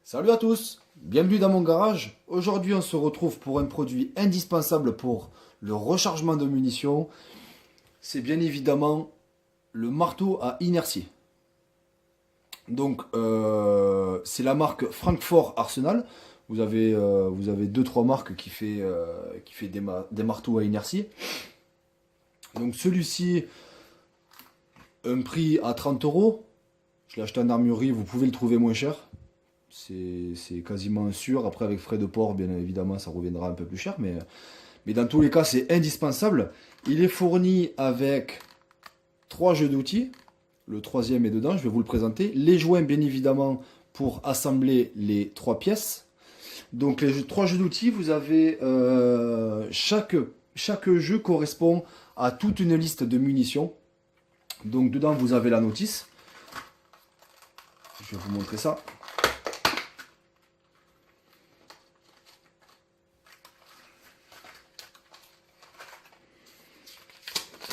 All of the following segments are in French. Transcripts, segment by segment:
Salut à tous, bienvenue dans mon garage. Aujourd'hui on se retrouve pour un produit indispensable pour le rechargement de munitions. C'est bien évidemment le marteau à inertie. Donc c'est la marque Frankfort Arsenal. Vous avez deux trois marques qui fait des marteaux à inertie. Donc celui-ci, un prix à 30 euros. Je l'ai acheté en armurerie, vous pouvez le trouver moins cher. C'est quasiment sûr. Après, avec frais de port, bien évidemment, ça reviendra un peu plus cher. Mais dans tous les cas, c'est indispensable. Il est fourni avec trois jeux d'outils. Le troisième est dedans, je vais vous le présenter. Les joints, bien évidemment, pour assembler les trois pièces. Donc, trois jeux d'outils, vous avez chaque jeu correspond à toute une liste de munitions. Donc, dedans, vous avez la notice. Je vais vous montrer ça.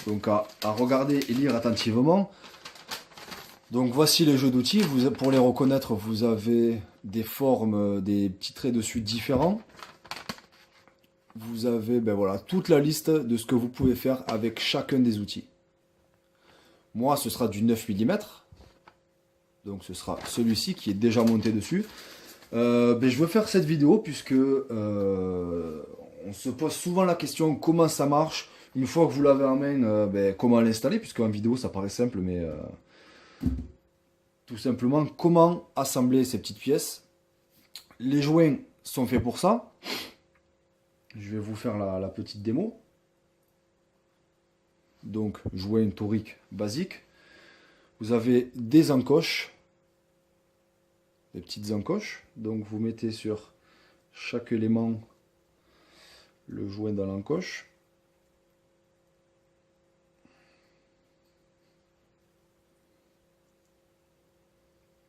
Donc à regarder et lire attentivement. Donc voici les jeux d'outils. Pour les reconnaître, vous avez des formes, des petits traits dessus différents. Vous avez voilà, toute la liste de ce que vous pouvez faire avec chacun des outils. Moi, ce sera du 9 mm. Donc ce sera celui-ci qui est déjà monté dessus. Je veux faire cette vidéo puisque on se pose souvent la question comment ça marche. Une fois que vous l'avez en main, comment l'installer, puisque en vidéo ça paraît simple, mais tout simplement comment assembler ces petites pièces. Les joints sont faits pour ça. Je vais vous faire la petite démo. Donc joint torique basique. Vous avez des encoches, des petites encoches. Donc vous mettez sur chaque élément le joint dans l'encoche.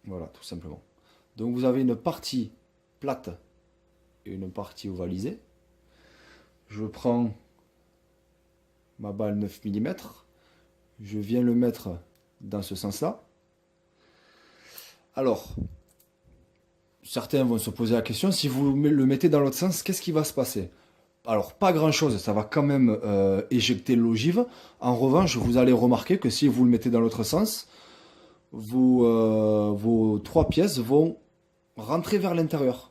Voilà, tout simplement. Donc vous avez une partie plate et une partie ovalisée. Je prends ma balle 9 mm. Je viens le mettre dans ce sens-là. Alors, certains vont se poser la question, si vous le mettez dans l'autre sens, qu'est-ce qui va se passer? Alors, pas grand-chose, ça va quand même éjecter l'ogive. En revanche, vous allez remarquer que si vous le mettez dans l'autre sens, vos trois pièces vont rentrer vers l'intérieur.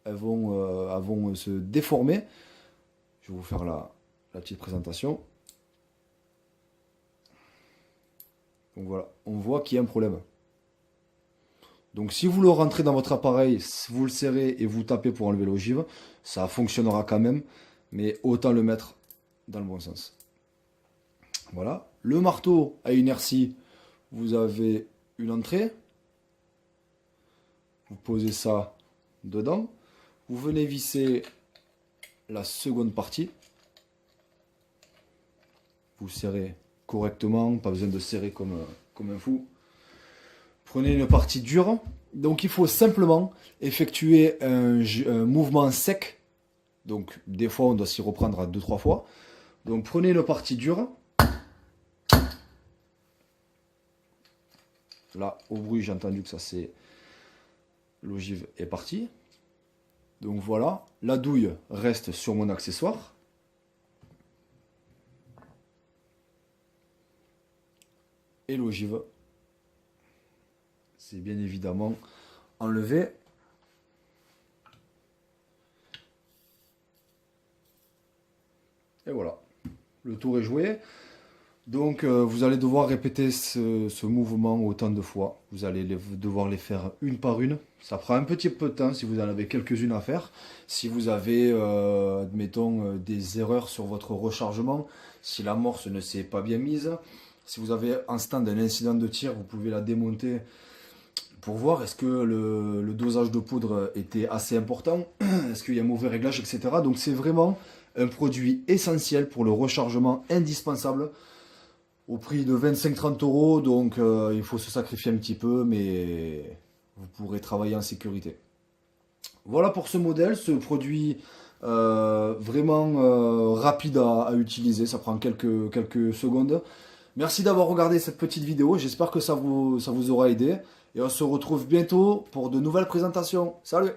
Elles vont se déformer. Je vais vous faire la petite présentation. Donc voilà, on voit qu'il y a un problème. Donc si vous le rentrez dans votre appareil, vous le serrez et vous tapez pour enlever l'ogive, ça fonctionnera quand même, mais autant le mettre dans le bon sens. Voilà. Le marteau à inertie, vous avez une entrée. Vous posez ça dedans. Vous venez visser la seconde partie. Vous serrez correctement, pas besoin de serrer comme un fou. Prenez une partie dure. Donc il faut simplement effectuer un mouvement sec. Donc des fois on doit s'y reprendre à 2-3 fois. Donc prenez une partie dure. Là, au bruit, j'ai entendu que ça c'est... L'ogive est partie. Donc voilà, la douille reste sur mon accessoire. Et l'ogive, c'est bien évidemment enlevé. Et voilà, le tour est joué. Donc vous allez devoir répéter ce mouvement autant de fois. Vous allez devoir les faire une par une. Ça prend un petit peu de temps si vous en avez quelques-unes à faire. Si vous avez, admettons, des erreurs sur votre rechargement, si l'amorce ne s'est pas bien mise, si vous avez un stand un incident de tir, vous pouvez la démonter pour voir est-ce que le dosage de poudre était assez important, est-ce qu'il y a un mauvais réglage, etc. Donc c'est vraiment un produit essentiel pour le rechargement indispensable au prix de 25-30 euros, donc il faut se sacrifier un petit peu, mais vous pourrez travailler en sécurité. Voilà pour ce modèle, ce produit vraiment rapide à utiliser, ça prend quelques secondes, Merci d'avoir regardé cette petite vidéo, j'espère que ça vous aura aidé. Et on se retrouve bientôt pour de nouvelles présentations. Salut!